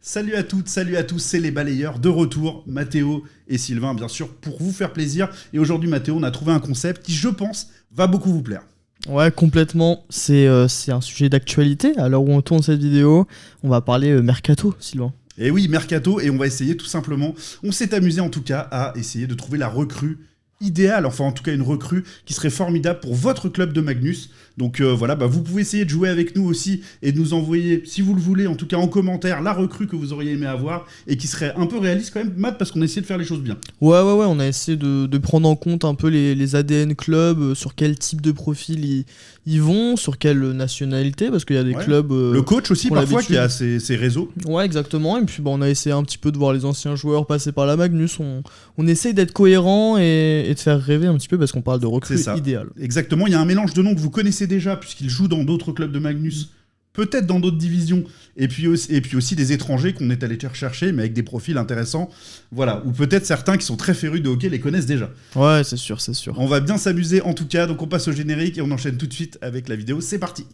Salut à toutes, salut à tous, c'est les balayeurs de retour, Mathéo et Sylvain bien sûr, pour vous faire plaisir. Et aujourd'hui Mathéo, on a trouvé un concept qui je pense va beaucoup vous plaire. Ouais, complètement, c'est un sujet d'actualité. À l'heure où on tourne cette vidéo, on va parler Mercato, Sylvain. Et oui, Mercato, et on va essayer tout simplement, on s'est amusé en tout cas à essayer de trouver la recrue idéale, enfin en tout cas une recrue qui serait formidable pour votre club de Magnus. Donc voilà, vous pouvez essayer de jouer avec nous aussi et de nous envoyer, si vous le voulez, en tout cas en commentaire, la recrue que vous auriez aimé avoir et qui serait un peu réaliste quand même, Matt, parce qu'on a essayé de faire les choses bien. Ouais, on a essayé de prendre en compte un peu les ADN clubs, sur quel type de profil ils vont, sur quelle nationalité, parce qu'il y a des clubs... le coach aussi parfois qui a ses réseaux. Ouais, exactement, et puis on a essayé un petit peu de voir les anciens joueurs passer par la Magnus, on essaye d'être cohérent et de faire rêver un petit peu parce qu'on parle de recrue idéale. Exactement, il y a un mélange de noms que vous connaissez déjà puisqu'ils jouent dans d'autres clubs de Magnus, peut-être dans d'autres divisions, et puis aussi des étrangers qu'on est allé chercher mais avec des profils intéressants, voilà, ou peut-être certains qui sont très férus de hockey les connaissent déjà. Ouais, c'est sûr. On va bien s'amuser en tout cas, donc on passe au générique et on enchaîne tout de suite avec la vidéo, c'est parti.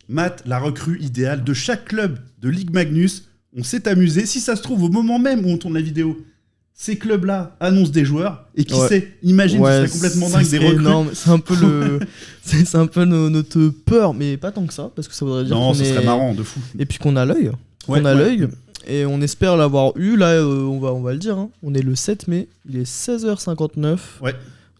Matt, la recrue idéale de chaque club de Ligue Magnus. On s'est amusé. Si ça se trouve, au moment même où on tourne la vidéo, ces clubs-là annoncent des joueurs. Et qui sait, imagine, ce serait complètement dingue des recrues. Énorme. C'est un peu c'est un peu notre peur, mais pas tant que ça, parce que ça voudrait dire non, ce serait marrant, de fou. Et puis qu'on a l'œil. Et on espère l'avoir eu. Là, on va le dire. Hein. On est le 7 mai. Il est 16h59. Ouais.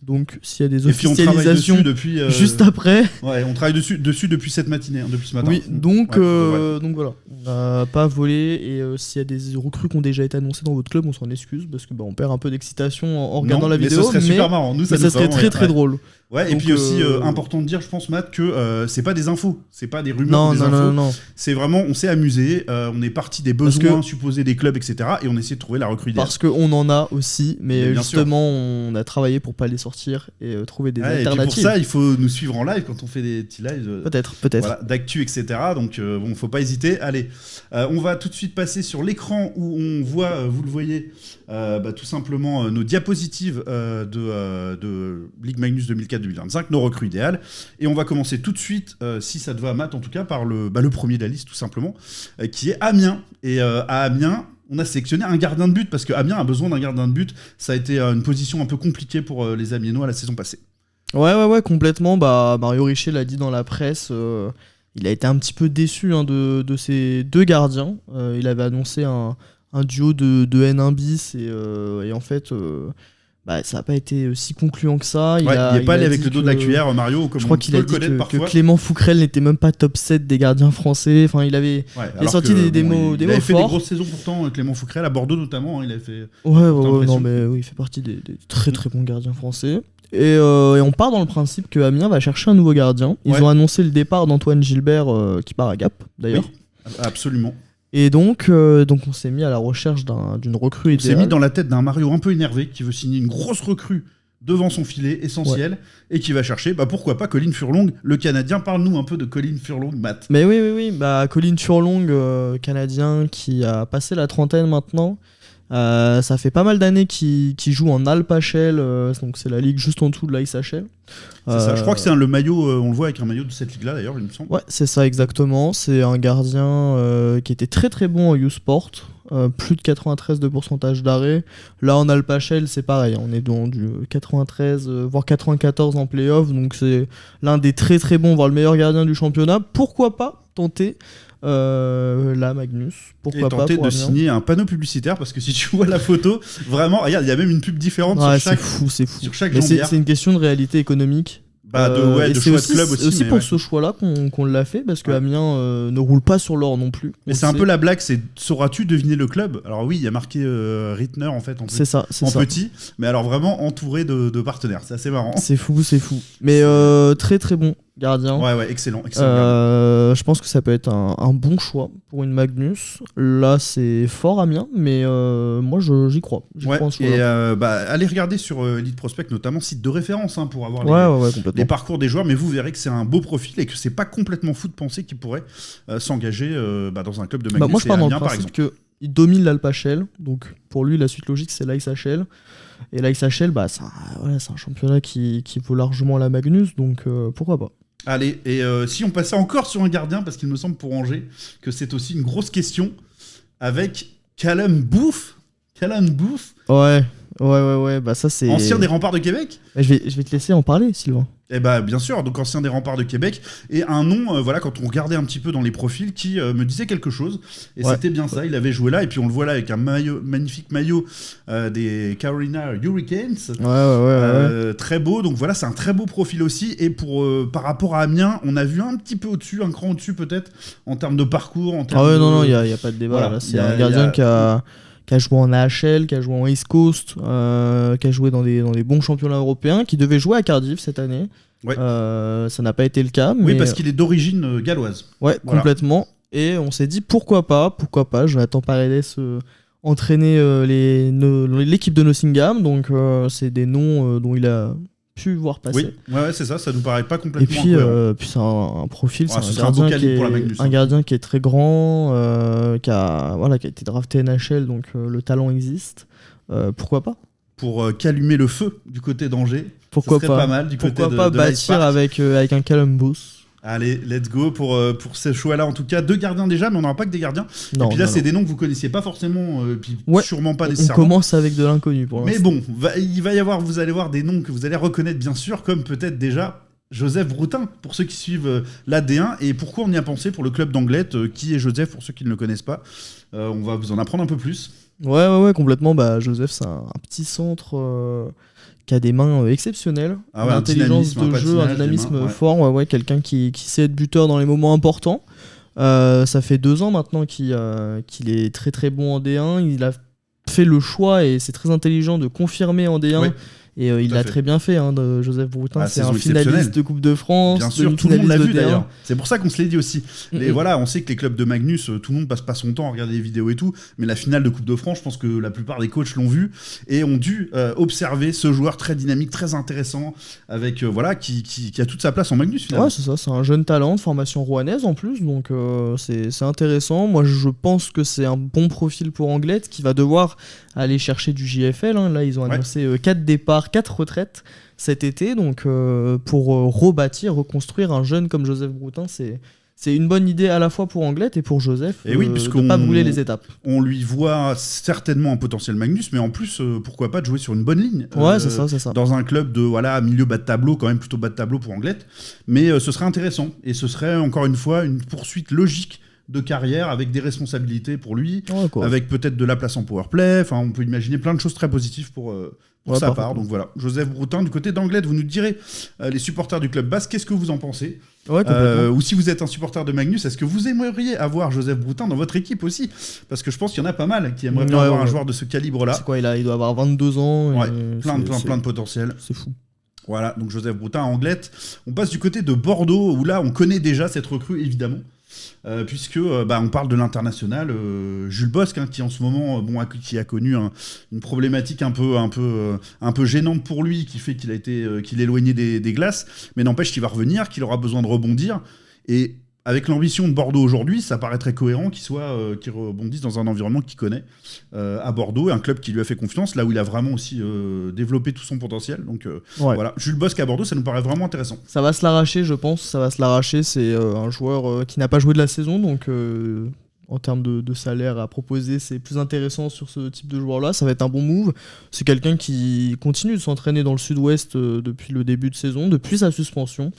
Donc s'il y a des officialisations depuis, juste après... Ouais, on travaille dessus depuis cette matinée, depuis ce matin. Oui, donc voilà, on n'a pas volé, et s'il y a des recrues qui ont déjà été annoncées dans votre club, on s'en excuse, parce que on perd un peu d'excitation en regardant la vidéo. Mais ce serait super marrant, nous ça serait très drôle. Ouais, donc, et puis aussi important de dire, je pense, Matt, que c'est pas des infos, c'est pas des rumeurs ou des infos. Non. C'est vraiment, on s'est amusé, on est parti des besoins supposés des clubs, etc. Et on essaie de trouver la recrue idéale. Parce qu'on en a aussi, mais justement, on a travaillé pour pas les sortir et trouver des alternatives. Et puis pour ça, il faut nous suivre en live quand on fait des petits lives. Peut-être. Voilà, d'actu, etc. Donc faut pas hésiter. Allez, on va tout de suite passer sur l'écran où on voit, vous le voyez, tout simplement nos diapositives de Ligue Magnus 2004-2025, nos recrues idéales. Et on va commencer tout de suite, si ça te va, Matt, en tout cas, par le premier de la liste, tout simplement, qui est Amiens. Et à Amiens, on a sélectionné un gardien de but, parce que Amiens a besoin d'un gardien de but. Ça a été une position un peu compliquée pour les Amiénois la saison passée. Ouais, complètement. Mario Richer l'a dit dans la presse, il a été un petit peu déçu de ces deux gardiens. Il avait annoncé un duo de N1 bis, et en fait... ça n'a pas été si concluant que ça. Il n'est pas allé avec le dos de la cuillère, Mario, comme je crois qu'il a dit que Clément Fouquerel n'était même pas top 7 des gardiens français. Enfin, il avait sorti des mots forts. Il avait fait des grosses saisons pourtant, Clément Fouquerel, à Bordeaux notamment. Il a fait. Il fait partie des très très bons gardiens français. Et on part dans le principe que Amiens va chercher un nouveau gardien. Ils ont annoncé le départ d'Antoine Gilbert, qui part à Gap, d'ailleurs. Oui, absolument. Et donc on s'est mis à la recherche d'une recrue idéale. On s'est mis dans la tête d'un Mario un peu énervé qui veut signer une grosse recrue devant son filet essentiel et qui va chercher, pourquoi pas, Colin Furlong, le Canadien. Parle-nous un peu de Colin Furlong, Matt. Mais oui. Colin Furlong, Canadien qui a passé la trentaine maintenant. Ça fait pas mal d'années qu'il joue en Alpachel, donc c'est la ligue juste en dessous de l'ISHL. C'est ça, je crois que c'est le maillot, on le voit avec un maillot de cette ligue-là d'ailleurs, il me semble. Ouais, c'est ça exactement. C'est un gardien qui était très très bon en U-Sport, plus de 93 de pourcentage d'arrêt. Là en Alpachel, c'est pareil, on est dans du 93, voire 94 en play-off, donc c'est l'un des très très bons, voire le meilleur gardien du championnat. Pourquoi pas tenter la Magnus, pourquoi pas tenter de signer un panneau publicitaire, parce que si tu vois la photo, vraiment, regarde, il y a même une pub différente sur chaque jambière. C'est une question de réalité économique. De choix de club aussi. C'est aussi pour ce choix-là qu'on l'a fait, parce que Amiens ne roule pas sur l'or non plus. Mais c'est un peu la blague, c'est sauras-tu deviner le club? Alors oui, il y a marqué Rittner en fait en petit, mais alors vraiment entouré de partenaires, c'est assez marrant. C'est fou. Mais très très bon gardien. Ouais, excellent. Je pense que ça peut être un bon choix pour une Magnus. Là, c'est fort Amiens, mais moi j'y crois. Allez regarder sur Elite Prospect, notamment, site de référence pour avoir les parcours des joueurs, mais vous verrez que c'est un beau profil et que c'est pas complètement fou de penser qu'il pourrait s'engager dans un club de Magnus. Moi, je pars dans le principe que il domine l'Alpachel, donc pour lui la suite logique c'est l'AXHL. Et l'AXHL, bah, c'est un championnat qui vaut largement la Magnus, donc pourquoi pas. Allez, et si on passait encore sur un gardien, parce qu'il me semble pour Angers que c'est aussi une grosse question, avec Callum Booth. Ouais, bah ça c'est... Ancien des Remparts de Québec. Je vais te laisser en parler, Sylvain. Eh bah bien sûr, donc ancien des Remparts de Québec, et un nom, voilà, quand on regardait un petit peu dans les profils, qui me disait quelque chose, et c'était bien ça, il avait joué là, et puis on le voit là avec un magnifique maillot des Carolina Hurricanes, très beau, donc voilà, c'est un très beau profil aussi, et par rapport à Amiens, on a vu un petit peu au-dessus, un cran au-dessus peut-être, en termes de parcours, en termes non, il n'y a pas de débat, voilà, c'est un gardien qui a joué en AHL, qui a joué en East Coast, qui a joué dans des bons championnats européens, qui devait jouer à Cardiff cette année. Ouais. Ça n'a pas été le cas. Oui, parce qu'il est d'origine galloise. Ouais, voilà. Complètement. Et on s'est dit pourquoi pas, Jonathan Paredes entraîner l'équipe de Nottingham. Donc c'est des noms dont il a pu voir passer. Oui, ouais, c'est ça nous paraît pas complètement. Et puis c'est un profil, c'est un gardien qui est très grand, qui a été drafté NHL, donc le talent existe. Pourquoi pas? Pour calumer le feu du côté d'Angers. Pourquoi pas mal du Pourquoi côté pas de bâtir avec un Callum Booth. Allez, let's go pour ce choix-là. En tout cas, 2 gardiens déjà, mais on n'aura pas que des gardiens. Et puis là, c'est des noms que vous connaissiez pas forcément, puis sûrement pas nécessairement. On commence avec de l'inconnu pour l'instant. Mais bon, il va y avoir, vous allez voir des noms que vous allez reconnaître bien sûr, comme peut-être déjà Joseph Broutin, pour ceux qui suivent l'AD1. Et pourquoi on y a pensé pour le club d'Anglet, qui est Joseph, pour ceux qui ne le connaissent pas. On va vous en apprendre un peu plus. Ouais, complètement. Bah, Joseph, c'est un petit centre qui a des mains exceptionnelles, une intelligence de jeu, un dynamisme fort, quelqu'un qui sait être buteur dans les moments importants. Ça fait 2 ans maintenant qu'il est très très bon en D1. Il a fait le choix, et c'est très intelligent, de confirmer en D1. Et il l'a très bien fait, de Joseph Broutin. C'est un finaliste de Coupe de France. Bien sûr, tout le monde l'a vu d'ailleurs. C'est pour ça qu'on se l'est dit aussi. Voilà, on sait que les clubs de Magnus, tout le monde passe pas son temps à regarder les vidéos et tout, mais la finale de Coupe de France, je pense que la plupart des coachs l'ont vu et ont dû observer ce joueur très dynamique, très intéressant, avec qui a toute sa place en Magnus finalement. Ouais, c'est ça, c'est un jeune talent de formation rouennaise en plus, donc c'est intéressant. Moi, je pense que c'est un bon profil pour Anglet, qui va devoir aller chercher du JFL. Là, ils ont annoncé 4 départs, 4 retraites cet été, donc pour reconstruire un jeune comme Joseph Broutin, c'est une bonne idée à la fois pour Anglet et pour Joseph, de ne pas brûler les étapes. On lui voit certainement un potentiel Magnus, mais en plus, pourquoi pas de jouer sur une bonne ligne. C'est ça. Dans un club de milieu bas de tableau, quand même plutôt bas de tableau pour Anglet, mais ce serait intéressant, et ce serait encore une fois une poursuite logique de carrière, avec des responsabilités pour lui, avec peut-être de la place en powerplay. Enfin, on peut imaginer plein de choses très positives pour sa part. Donc voilà, Joseph Broutin du côté d'Anglet. Vous nous direz, les supporters du club basque, qu'est-ce que vous en pensez? Ou si vous êtes un supporter de Magnus, est-ce que vous aimeriez avoir Joseph Broutin dans votre équipe aussi? Parce que je pense qu'il y en a pas mal qui aimeraient bien avoir un joueur de ce calibre-là. C'est quoi, il doit avoir 22 ans. Plein de potentiel. C'est fou. Voilà, donc Joseph Broutin à Anglet. On passe du côté de Bordeaux, où là, on connaît déjà cette recrue, évidemment. Puisque on parle de l'international Jules Bosc, qui en ce moment qui a connu une problématique un peu gênante pour lui, qui fait qu'il est éloigné des glaces, mais n'empêche qu'il va revenir, qu'il aura besoin de rebondir, et avec l'ambition de Bordeaux aujourd'hui, ça paraît très cohérent qu'il rebondisse dans un environnement qu'il connaît à Bordeaux, et un club qui lui a fait confiance, là où il a vraiment aussi développé tout son potentiel. Donc voilà, Jules Bosc à Bordeaux, ça nous paraît vraiment intéressant. Ça va se l'arracher, je pense. C'est un joueur qui n'a pas joué de la saison, donc en termes de salaire à proposer, c'est plus intéressant sur ce type de joueur-là. Ça va être un bon move. C'est quelqu'un qui continue de s'entraîner dans le sud-ouest depuis le début de saison, depuis sa suspension.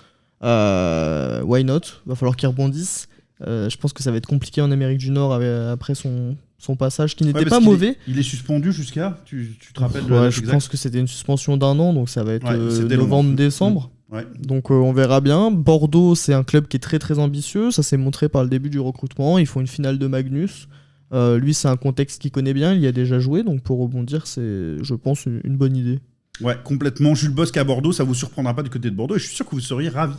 Why not? Va falloir qu'il rebondisse. Je pense que ça va être compliqué en Amérique du Nord après son passage qui n'était pas mauvais. Il est suspendu jusqu'à, tu te rappelles? Je pense que c'était une suspension d'1 an, donc ça va être novembre-décembre. Donc on verra bien. Bordeaux, c'est un club qui est très très ambitieux, ça s'est montré par le début du recrutement. Ils font une finale de Magnus. Lui, c'est un contexte qu'il connaît bien, il y a déjà joué, donc pour rebondir, c'est, je pense, une bonne idée. Ouais, complètement. Jules Bosc à Bordeaux, ça vous surprendra pas du côté de Bordeaux, et je suis sûr que vous seriez ravis,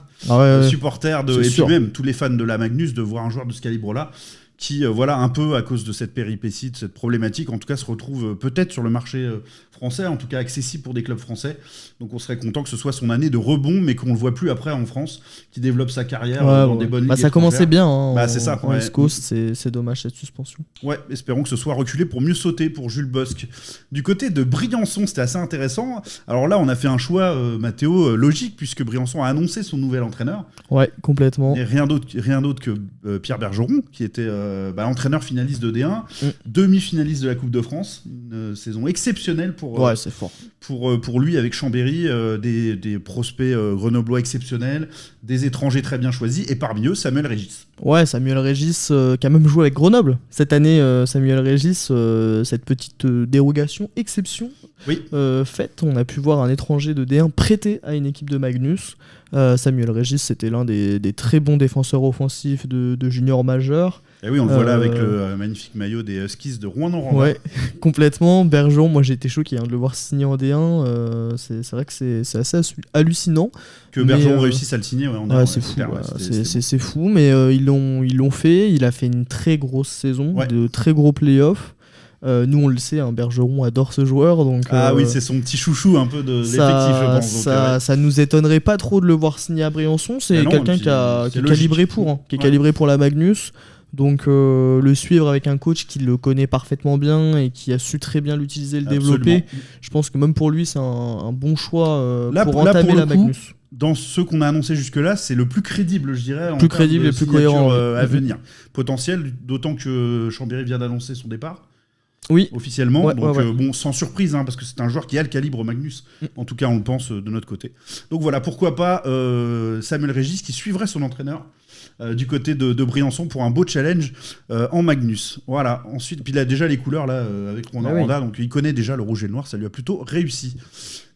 supporters et puis même tous les fans de la Magnus, de voir un joueur de ce calibre-là qui, voilà, un peu à cause de cette péripétie, de cette problématique, en tout cas se retrouve peut-être sur le marché français, en tout cas accessible pour des clubs français. Donc on serait content que ce soit son année de rebond, mais qu'on le voit plus après en France, qui développe sa carrière dans des bonnes ligues ça commençait bien c'est ça, en East Coast, c'est dommage cette suspension. Ouais, espérons que ce soit reculé pour mieux sauter pour Jules Bosc. Du côté de Briançon, c'était assez intéressant. Alors là, on a fait un choix, Mathéo, logique, puisque Briançon a annoncé son nouvel entraîneur. Ouais, complètement. Et rien d'autre que Pierre Bergeron, qui était entraîneur finaliste de D1, demi-finaliste de la Coupe de France, une saison exceptionnelle c'est fort. Pour lui avec Chambéry, des prospects grenoblois exceptionnels, des étrangers très bien choisis, et parmi eux Samuel Régis. Ouais, Samuel Régis qui a même joué avec Grenoble cette année. Samuel Régis, cette petite dérogation, exception faite, on a pu voir un étranger de D1 prêté à une équipe de Magnus. Samuel Régis, c'était l'un des très bons défenseurs offensifs de junior majeur. Et oui, on le voit là avec le magnifique maillot des Huskies de Rouen-Noranda. Ouais, complètement. Bergeron, moi j'ai été choqué de le voir signer en D1. C'est vrai que c'est assez hallucinant. Que Bergeron réussisse à le signer, c'est fou. C'est fou, mais ils l'ont fait. Il a fait une très grosse saison, de très gros playoffs. Nous on le sait, Bergeron adore ce joueur, donc oui, c'est son petit chouchou un peu de l'effectif, je pense. Ça nous étonnerait pas trop de le voir signer à Briançon. C'est quelqu'un qui est calibré pour la Magnus. Donc le suivre avec un coach qui le connaît parfaitement bien et qui a su très bien l'utiliser, le développer, je pense que même pour lui c'est un bon choix pour entamer la Magnus. Dans ceux qu'on a annoncés jusque-là, c'est le plus crédible, je dirais, plus crédible et plus cohérent à venir. Potentiel, d'autant que Chambéry vient d'annoncer son départ. Oui. Officiellement, bon, sans surprise, parce que c'est un joueur qui a le calibre Magnus, en tout cas on le pense de notre côté. Donc voilà, pourquoi pas Samuel Régis qui suivrait son entraîneur du côté de Briançon pour un beau challenge en Magnus. Voilà, ensuite, puis il a déjà les couleurs là avec Rouen-Noranda, donc il connaît déjà le rouge et le noir, ça lui a plutôt réussi.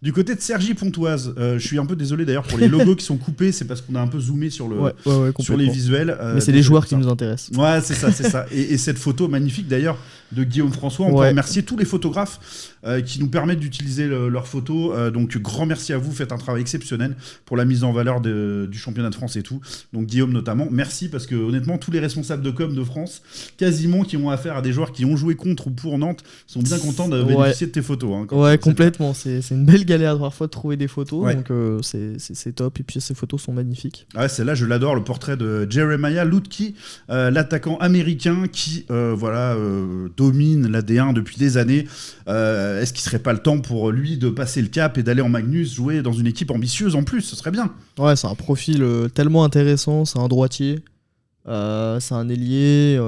Du côté de Cergy-Pontoise, je suis un peu désolé d'ailleurs pour les logos qui sont coupés, c'est parce qu'on a un peu zoomé sur les visuels. Mais c'est les joueurs qui nous intéressent. Ouais, c'est ça. Et cette photo magnifique d'ailleurs de Guillaume François, on peut remercier tous les photographes qui nous permettent d'utiliser leurs photos. Donc grand merci à vous, faites un travail exceptionnel pour la mise en valeur du championnat de France et tout. Donc Guillaume notamment, merci parce que honnêtement tous les responsables de com de France, quasiment qui ont affaire à des joueurs qui ont joué contre ou pour Nantes, sont bien contents de bénéficier de tes photos. Complètement, c'est une belle galère parfois de trouver des photos, donc c'est top, et puis ces photos sont magnifiques. Celle-là je l'adore, le portrait de Jeremiah Lutke, l'attaquant américain qui domine la D1 depuis des années. Est-ce qu'il serait pas le temps pour lui de passer le cap et d'aller en Magnus, jouer dans une équipe ambitieuse en plus? Ce serait bien. Ouais, c'est un profil tellement intéressant, c'est un droitier, c'est un ailier,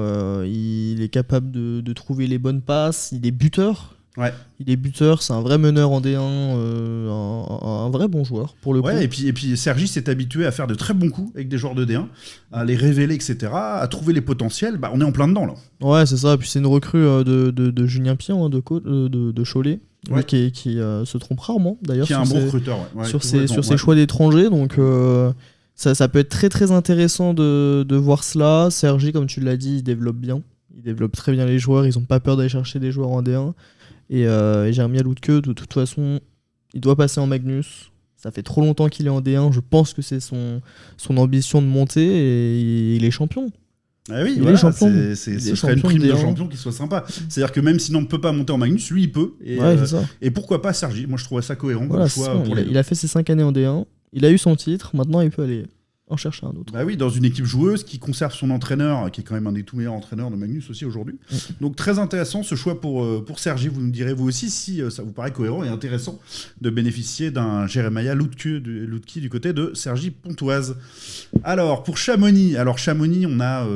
il est capable de trouver les bonnes passes, il est buteur. Ouais. Il est buteur, c'est un vrai meneur en D1, un vrai bon joueur pour le coup. Et puis Sergi s'est habitué à faire de très bons coups avec des joueurs de D1, à les révéler, etc., à trouver les potentiels. On est en plein dedans là. Ouais, c'est ça. Et puis c'est une recrue de Julien Pian, de Cholet, qui se trompe rarement d'ailleurs. Qui est un bon recruteur. Sur ses choix d'étrangers, donc ça peut être très très intéressant de voir cela. Sergi, comme tu l'as dit, il développe bien. Il développe très bien les joueurs. Ils n'ont pas peur d'aller chercher des joueurs en D1. Et Jeremiah Lutke, de toute façon, il doit passer en Magnus. Ça fait trop longtemps qu'il est en D1. Je pense que c'est son ambition de monter et il est champion. Ah oui, il est champion. Ce serait une prime de champion qui soit sympa. C'est-à-dire que même si on ne peut pas monter en Magnus, lui il peut. Et pourquoi pas Sergi? Moi je trouvais ça cohérent. Voilà, il a fait ses 5 années en D1. Il a eu son titre. Maintenant il peut aller en chercher un autre. Oui, dans une équipe joueuse qui conserve son entraîneur, qui est quand même un des tout meilleurs entraîneurs de Magnus aussi aujourd'hui. Donc très intéressant ce choix pour Sergi. Vous nous direz vous aussi si ça vous paraît cohérent et intéressant de bénéficier d'un Jeremiah Lutke du côté de Cergy-Pontoise. Alors pour Chamonix, on a,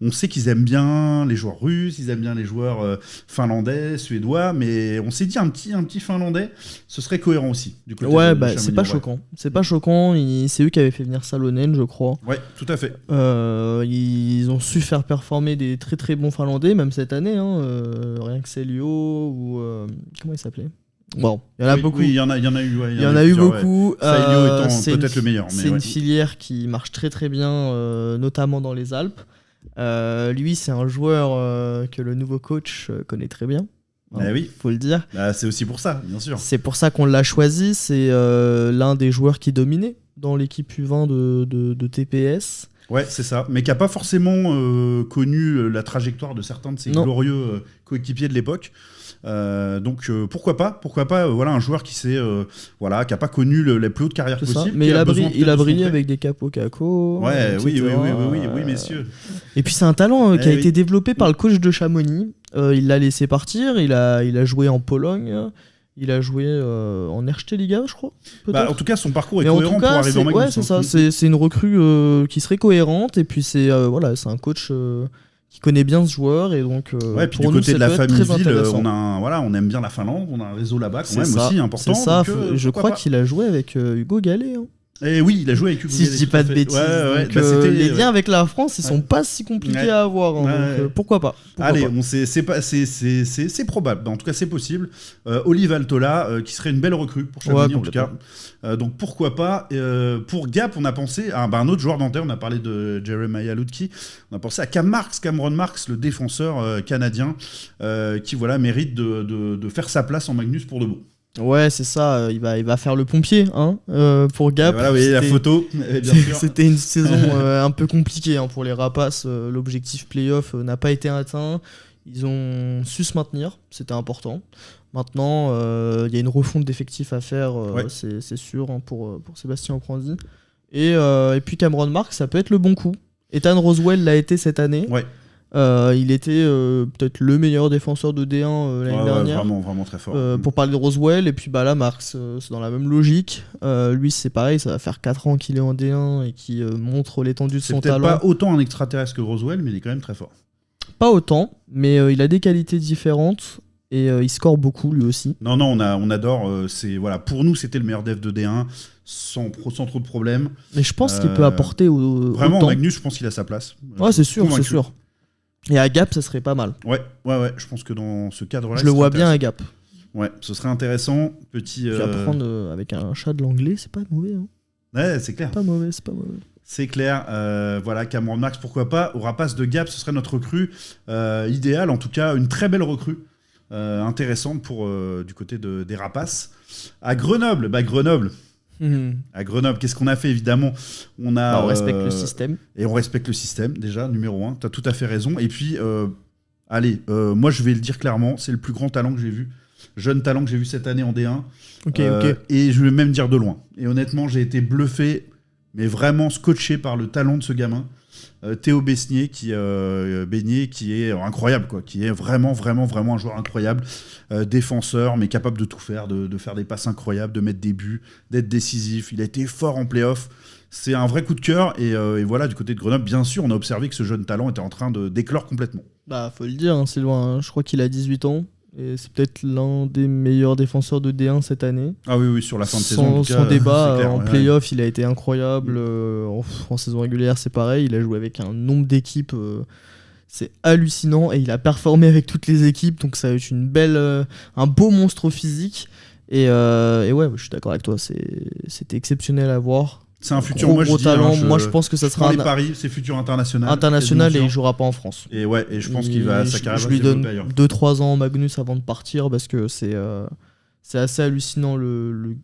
on sait qu'ils aiment bien les joueurs russes, ils aiment bien les joueurs finlandais, suédois, mais on s'est dit un petit finlandais, ce serait cohérent aussi du côté de Chamonix. C'est pas choquant. C'est pas choquant. C'est eux qui avaient fait venir Salonen, je crois. Ouais, tout à fait. Ils ont su faire performer des très très bons Finlandais, même cette année. Rien que Celio ou comment il s'appelait? Bon, il y en a beaucoup. Oui, il y en a eu. Il y en a eu beaucoup. Celio étant peut-être le meilleur. C'est une filière qui marche très très bien, notamment dans les Alpes. Lui, c'est un joueur que le nouveau coach connaît très bien. Oui, faut le dire. C'est aussi pour ça, bien sûr. C'est pour ça qu'on l'a choisi. C'est l'un des joueurs qui dominait dans l'équipe U20 de TPS. Ouais, c'est ça. Mais qui n'a pas forcément connu la trajectoire de certains de ses glorieux coéquipiers de l'époque. Donc pourquoi pas voilà un joueur qui n'a pas connu la plus haute carrière possible, mais il a brillé avec des capos caco. Ouais, oui, messieurs. Et puis c'est un talent qui a été développé par le coach de Chamonix. Il l'a laissé partir, il a joué en Pologne. Il a joué en Erste Liga, je crois. En tout cas, son parcours est cohérent pour arriver en Magnus. Ouais, c'est ça. C'est une recrue qui serait cohérente. Et puis c'est un coach qui connaît bien ce joueur. Et donc, et puis pour du côté de la famille ville, on aime bien la Finlande. On a un réseau là-bas quand même aussi important. C'est ça. Je crois qu'il a joué avec Hugo Gallet. Et oui, il a joué avec Hugo Gallet. Si je dis pas de bêtises. Les liens avec la France, ils sont pas si compliqués à avoir. Donc pourquoi pas. Allez, c'est probable. En tout cas, c'est possible. Olive Altola, qui serait une belle recrue pour Chamonix en tout cas. Donc pourquoi pas. Pour Gap, on a pensé à un autre joueur nantais. On a parlé de Jeremiah Lutke. On a pensé à Cameron Marks, le défenseur canadien, qui mérite de faire sa place en Magnus pour de bon. Ouais, c'est ça, il va faire le pompier pour Gap. Voilà, oui, la photo, bien sûr. C'était une saison un peu compliquée pour les Rapaces. L'objectif playoff n'a pas été atteint. Ils ont su se maintenir, c'était important. Maintenant, il y a une refonte d'effectifs à faire, c'est sûr, pour Sébastien Oprandi. Et puis Cameron Marks, ça peut être le bon coup. Ethan Roswell l'a été cette année. Ouais. Il était peut-être le meilleur défenseur de D1 l'année dernière. Vraiment très fort. Pour parler de Roswell, et puis là, Marks, c'est dans la même logique. Lui, c'est pareil, ça va faire 4 ans qu'il est en D1 et qui montre l'étendue de son talent. C'est peut-être pas autant un extraterrestre que Roswell, mais il est quand même très fort. Pas autant, mais il a des qualités différentes et il score beaucoup lui aussi. Non, on adore. Pour nous, c'était le meilleur dev de D1 sans trop de problèmes. Mais je pense qu'il peut apporter vraiment autant. Magnus, je pense qu'il a sa place. Ouais, c'est sûr. Et à Gap, ça serait pas mal. Ouais, je pense que dans ce cadre-là, je le vois bien à Gap. Ouais, ce serait intéressant. Puis apprendre avec un chat de l'anglais, c'est pas mauvais. Ouais, c'est clair. C'est pas mauvais. C'est clair. Cameron Marks, pourquoi pas. Au Rapace de Gap, ce serait notre recrue idéale, en tout cas, une très belle recrue. Intéressante pour du côté des Rapaces. À Grenoble, À Grenoble, qu'est-ce qu'on a fait évidemment? On respecte le système. Et on respecte le système, déjà, numéro 1. Tu as tout à fait raison. Et puis, moi je vais le dire clairement, c'est le plus grand talent que j'ai vu. Jeune talent que j'ai vu cette année en D1. Ok. Et je vais même dire de loin. Et honnêtement, j'ai été bluffé, mais vraiment scotché par le talent de ce gamin. Théo Besnier qui est incroyable, qui est vraiment un joueur incroyable, défenseur mais capable de tout faire, de faire des passes incroyables, de mettre des buts, d'être décisif. Il a été fort en play-off, c'est un vrai coup de cœur et du côté de Grenoble, bien sûr, on a observé que ce jeune talent était en train d'éclore complètement. Faut le dire, c'est loin, je crois qu'il a 18 ans. Et c'est peut-être l'un des meilleurs défenseurs de D1 cette année. Ah oui, sur la fin de saison. Sans débat, clair, en play-off, il a été incroyable. En saison régulière, c'est pareil. Il a joué avec un nombre d'équipes. C'est hallucinant. Et il a performé avec toutes les équipes. Donc ça a eu un beau monstre physique. Et ouais, je suis d'accord avec toi. C'était exceptionnel à voir. C'est un futur gros talent. Moi, je pense que ça sera les paris, c'est futur international. Et il jouera pas en France. Et je pense qu'il va sa carrière. Je lui donne 2-3 ans Magnus avant de partir parce que c'est assez hallucinant le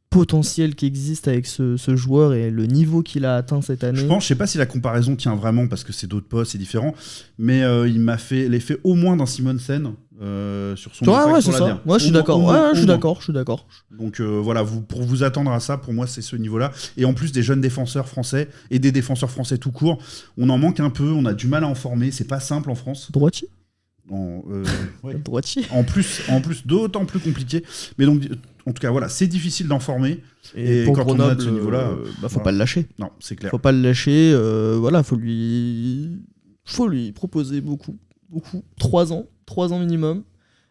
potentiel qui existe avec ce joueur et le niveau qu'il a atteint cette année. Je sais pas si la comparaison tient vraiment parce que c'est d'autres postes, c'est différent, mais il m'a fait l'effet au moins d'un Simonsen sur son attaque sur la DIR. Ouais, je suis d'accord. Je suis d'accord. Donc pour vous attendre à ça, pour moi c'est ce niveau-là. Et en plus des jeunes défenseurs français et des défenseurs français tout court, on en manque un peu, on a du mal à en former, c'est pas simple en France. Droitier. Droitier. En plus d'autant plus compliqué. Mais donc, en tout cas, c'est difficile d'en former. Et quand Grenoble, on a de ce niveau-là, faut pas le lâcher. Non, c'est clair. Faut pas le lâcher. Faut lui proposer beaucoup. 3 ans minimum.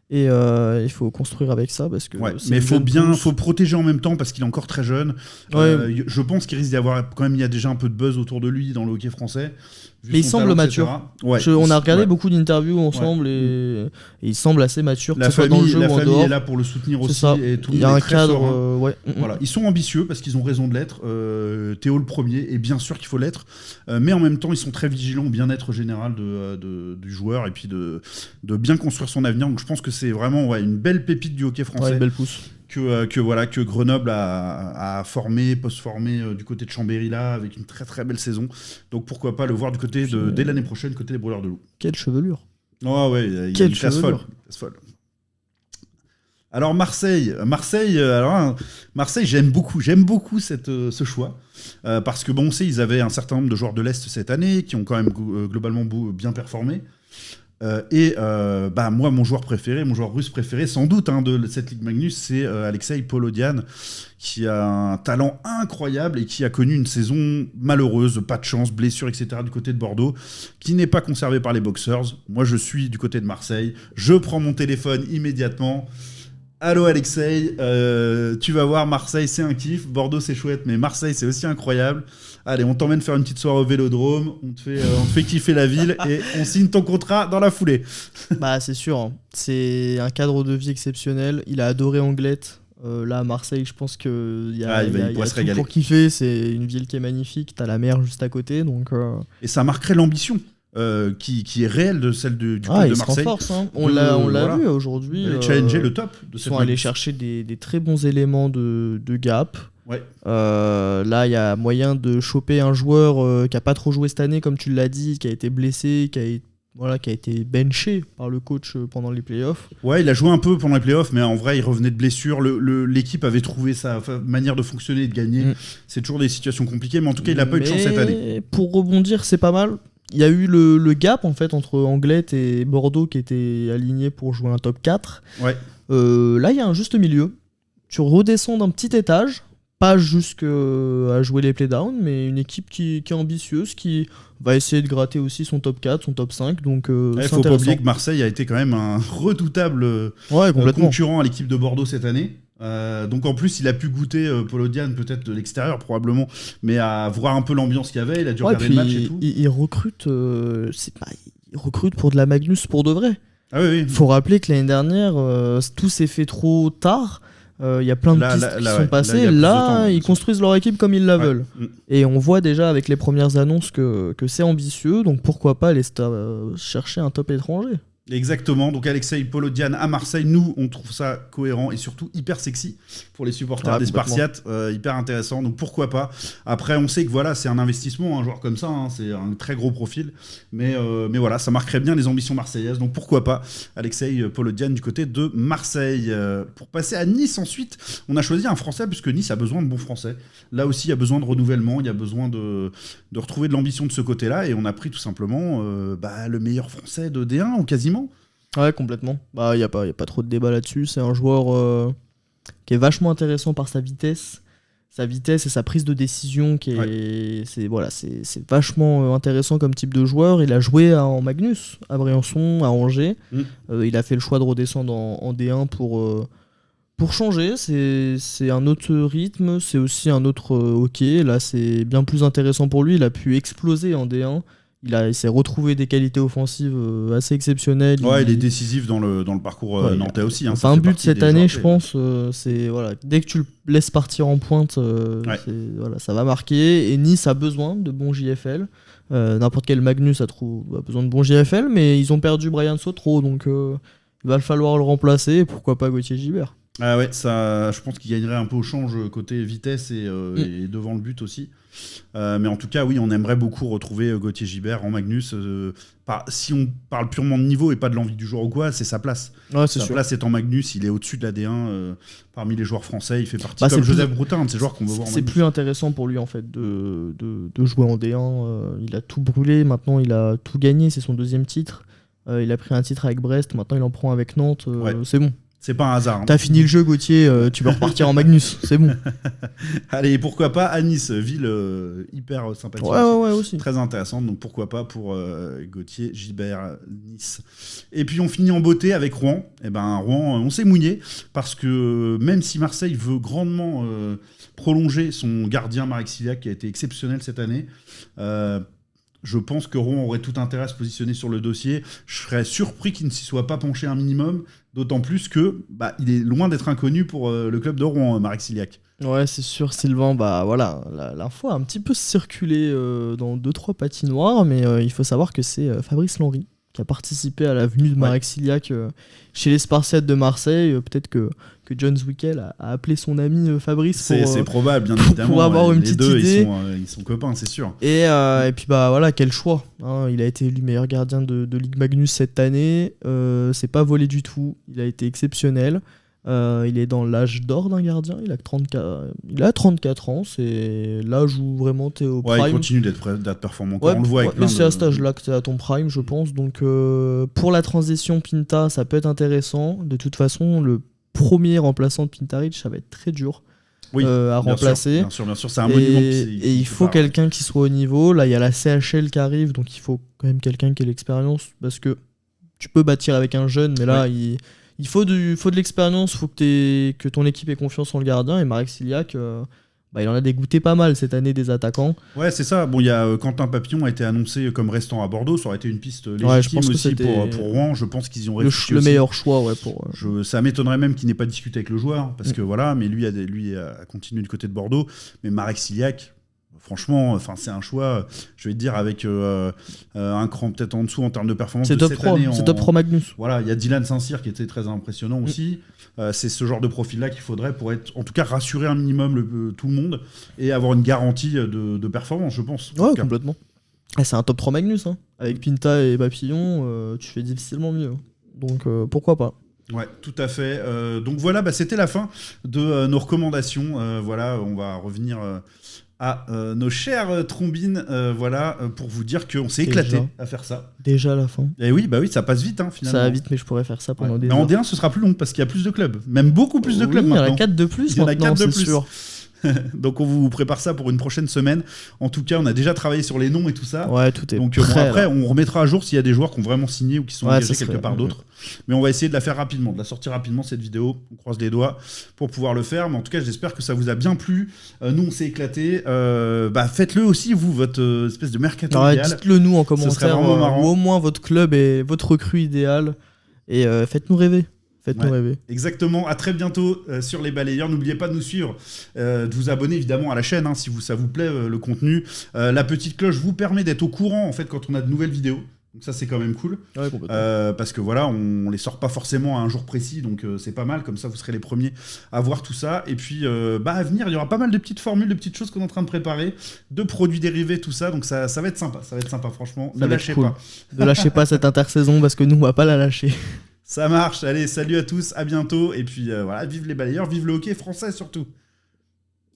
Et il faut construire avec ça parce que mais faut protéger en même temps parce qu'il est encore très jeune. Je pense qu'il risque d'y avoir quand même, il y a déjà un peu de buzz autour de lui dans le hockey français. Mais il semble mature. On a regardé beaucoup d'interviews ensemble et il semble assez mature. La famille est là pour le soutenir aussi. Et tout il y a un cadre. Voilà. Ils sont ambitieux parce qu'ils ont raison de l'être. Théo le premier, et bien sûr qu'il faut l'être. Mais en même temps, ils sont très vigilants au bien-être général du joueur et puis de bien construire son avenir. Donc je pense que c'est vraiment une belle pépite du hockey français. Une belle pousse. que Grenoble a formé, post-formé du côté de Chambéry là, avec une très très belle saison. Donc pourquoi pas le voir du côté dès l'année prochaine, côté des Brûleurs de Loup. Quelle chevelure. Oh ouais, il y a une classe folle. Alors Marseille, j'aime beaucoup ce choix. Parce que bon, on sait, ils avaient un certain nombre de joueurs de l'Est cette année, qui ont quand même globalement bien performé. Moi, mon joueur russe préféré, sans doute, de cette Ligue Magnus, c'est Alexei Polodian, qui a un talent incroyable et qui a connu une saison malheureuse, pas de chance, blessure, etc. du côté de Bordeaux, qui n'est pas conservé par les Boxers. Moi, je suis du côté de Marseille. Je prends mon téléphone immédiatement. Allô Alexei, tu vas voir, Marseille c'est un kiff, Bordeaux c'est chouette, mais Marseille c'est aussi incroyable. Allez, on t'emmène faire une petite soirée au Vélodrome, on te fait kiffer la ville et on signe ton contrat dans la foulée. Bah c'est sûr, hein. C'est un cadre de vie exceptionnel, il a adoré Anglette. Là à Marseille, je pense qu'il y a tout pour kiffer, c'est une ville qui est magnifique, t'as la mer juste à côté. Donc, Et ça marquerait l'ambition. Qui est réelle de celle du club de Marseille. Force, hein. On l'a vu aujourd'hui. Challenger le top. Ils sont allés chercher des très bons éléments de gap. Ouais. Là, il y a moyen de choper un joueur qui a pas trop joué cette année, comme tu l'as dit, qui a été blessé, qui a été benché par le coach pendant les playoffs. Ouais, il a joué un peu pendant les playoffs, mais en vrai, il revenait de blessure. L'équipe avait trouvé sa manière de fonctionner et de gagner. C'est toujours des situations compliquées, mais en tout cas, il n'a pas eu de chance cette année. Pour rebondir, c'est pas mal. Il y a eu le gap en fait entre Anglette et Bordeaux qui étaient alignés pour jouer un top 4. Ouais. Là, il y a un juste milieu. Tu redescends d'un petit étage, pas jusqu'à jouer les playdowns, mais une équipe qui est ambitieuse, qui va essayer de gratter aussi son top 4, son top 5. Donc, il faut pas oublier que Marseille a été quand même un redoutable concurrent à l'équipe de Bordeaux cette année. Donc en plus il a pu goûter Polodian peut-être de l'extérieur probablement, mais à voir un peu l'ambiance qu'il y avait, il a dû regarder le match et tout. Il recrute, il recrute pour de la Magnus pour de vrai. Ah oui. Faut rappeler que l'année dernière tout s'est fait trop tard. Il y a plein de pistes qui sont passées. Là, ils construisent leur équipe comme ils la veulent. Et on voit déjà avec les premières annonces que c'est ambitieux, donc pourquoi pas aller chercher un top étranger. Exactement, donc Alexei Polodian à Marseille, nous on trouve ça cohérent et surtout hyper sexy pour les supporters des Spartiates, hyper intéressant, donc pourquoi pas. Après on sait que voilà, c'est un investissement, un joueur comme ça, c'est un très gros profil, mais voilà, ça marquerait bien les ambitions marseillaises, donc pourquoi pas Alexei Polodian du côté de Marseille. Pour passer à Nice ensuite, on a choisi un Français puisque Nice a besoin de bons Français. Là aussi il y a besoin de renouvellement, il y a besoin de retrouver de l'ambition de ce côté-là, et on a pris tout simplement le meilleur Français de D1 ou quasiment. Ouais, complètement. Y a pas trop de débat là-dessus. C'est un joueur qui est vachement intéressant par sa vitesse et sa prise de décision c'est vachement intéressant comme type de joueur. Il a joué en Magnus, à Briançon, à Angers. Il a fait le choix de redescendre en D1 pour changer. C'est un autre rythme, c'est aussi un autre hockey. Là, c'est bien plus intéressant pour lui. Il a pu exploser en D1. Il s'est retrouvé des qualités offensives assez exceptionnelles. Il est décisif dans le parcours nantais aussi. C'est un but cette année, je pense. Dès que tu le laisses partir en pointe, ça va marquer. Et Nice a besoin de bons JFL. N'importe quel Magnus a besoin de bons JFL, mais ils ont perdu Brian Sotro, donc il va falloir le remplacer. Et pourquoi pas Gauthier Gibert. Ah ouais, ça, je pense qu'il gagnerait un peu au change côté vitesse et devant le but aussi. Mais en tout cas, oui, on aimerait beaucoup retrouver Gauthier Gibert en Magnus. Si on parle purement de niveau et pas de l'envie du joueur ou quoi, c'est sa place. Ouais, sa place est en Magnus, il est au-dessus de la D1 parmi les joueurs français. Il fait partie comme Joseph Broutin, de ces joueurs qu'on veut voir en Magnus. C'est plus intéressant pour lui en fait de jouer en D1. Il a tout brûlé, maintenant il a tout gagné, c'est son deuxième titre. Il a pris un titre avec Brest, maintenant il en prend avec Nantes. C'est bon. C'est pas un hasard. T'as fini le jeu, Gauthier, tu peux repartir en Magnus, c'est bon. Allez, pourquoi pas à Nice, ville hyper sympathique. Ouais, aussi. Très intéressante, donc pourquoi pas pour Gauthier Gibert, Nice. Et puis on finit en beauté avec Rouen. Rouen, on s'est mouillé, parce que même si Marseille veut grandement prolonger son gardien Marek Siliak, qui a été exceptionnel cette année, je pense que Rouen aurait tout intérêt à se positionner sur le dossier. Je serais surpris qu'il ne s'y soit pas penché un minimum, d'autant plus que il est loin d'être inconnu pour le club de Rouen, Marek Siliak. Ouais, c'est sûr, Sylvain. L'info a un petit peu circulé dans 2-3 patinoires, mais il faut savoir que c'est Fabrice Lenry qui a participé à la venue de Marek Ciliac chez les Spartiates de Marseille. Peut-être que John Zwickel a appelé son ami Fabrice c'est probable, bien évidemment. Pour avoir une les petite deux, idée. Ils sont copains, c'est sûr. Et puis bah voilà, quel choix. Hein. Il a été élu meilleur gardien de Ligue Magnus cette année. C'est pas volé du tout. Il a été exceptionnel. Il est dans l'âge d'or d'un gardien. Il a 34 ans. C'est l'âge où vraiment t'es au prime. Il continue d'être performant. On le voit avec mais c'est à cet âge-là que t'es à ton prime, je pense. Donc pour la transition Pinta, ça peut être intéressant. De toute façon, le premier remplaçant de Pintaric, ça va être très dur à remplacer. Bien sûr, c'est un monument. Et il faut quelqu'un qui soit au niveau. Là, il y a la CHL qui arrive, donc il faut quand même quelqu'un qui ait l'expérience, parce que tu peux bâtir avec un jeune, mais là, il faut de l'expérience, il faut que ton équipe ait confiance en le gardien. Et Marek Ciliac, il en a dégoûté pas mal cette année des attaquants. Ouais, c'est ça. Bon, il y a Quentin Papillon a été annoncé comme restant à Bordeaux. Ça aurait été une piste légitime aussi pour Rouen. Je pense qu'ils y ont réfléchi le aussi. meilleur choix, Ça m'étonnerait même qu'il n'ait pas discuté avec le joueur, parce que voilà. Mais lui a continué du côté de Bordeaux. Mais Marek Ciliac, franchement, c'est un choix, je vais te dire, avec un cran peut-être en dessous en termes de performance. C'est top 3, c'est top 3 Magnus. Voilà, il y a Dylan Saint-Cyr qui était très impressionnant aussi. C'est ce genre de profil-là qu'il faudrait pour être, en tout cas, rassurer un minimum tout le monde et avoir une garantie de performance, je pense. Ouais, complètement. C'est un top 3 Magnus. Hein. Avec Pinta et Papillon, tu fais difficilement mieux. Donc pourquoi pas. Ouais, tout à fait. Donc voilà, c'était la fin de nos recommandations. Voilà, on va revenir à nos chères trombines, pour vous dire qu'on s'est éclaté à faire ça. Déjà la fin. Et oui, ça passe vite finalement. Ça va vite, mais je pourrais faire ça pendant des heures. Mais en D1, ce sera plus long parce qu'il y a plus de clubs, même beaucoup plus de clubs maintenant. Il y en a 4 de plus maintenant, c'est sûr. Donc on vous prépare ça pour une prochaine semaine. En tout cas, on a déjà travaillé sur les noms et tout ça. Ouais, tout est donc prêt, après, on remettra à jour s'il y a des joueurs qui ont vraiment signé ou qui sont engagés quelque part d'autre. Mais on va essayer de la faire rapidement, de la sortir rapidement cette vidéo. On croise les doigts pour pouvoir le faire. Mais en tout cas, j'espère que ça vous a bien plu. Nous, on s'est éclaté. Faites-le aussi, vous, votre espèce de mercato idéal. Dites-le nous en commentaire, ou au moins votre club et votre recrue idéale. Et faites-nous rêver. Faites-nous rêver. Exactement. À très bientôt sur les balayeurs. N'oubliez pas de nous suivre, de vous abonner évidemment à la chaîne si ça vous plaît le contenu. La petite cloche vous permet d'être au courant en fait quand on a de nouvelles vidéos. Donc ça c'est quand même cool. Ouais, parce que voilà, on les sort pas forcément à un jour précis, donc c'est pas mal. Comme ça vous serez les premiers à voir tout ça. Et puis à venir, il y aura pas mal de petites formules, de petites choses qu'on est en train de préparer, de produits dérivés, tout ça. Donc ça va être sympa. Ça va être sympa franchement. Ne lâchez pas. Ne lâchez pas cette intersaison parce que nous on va pas la lâcher. Ça marche, allez, salut à tous, à bientôt, et puis vive les balayeurs, vive le hockey français surtout.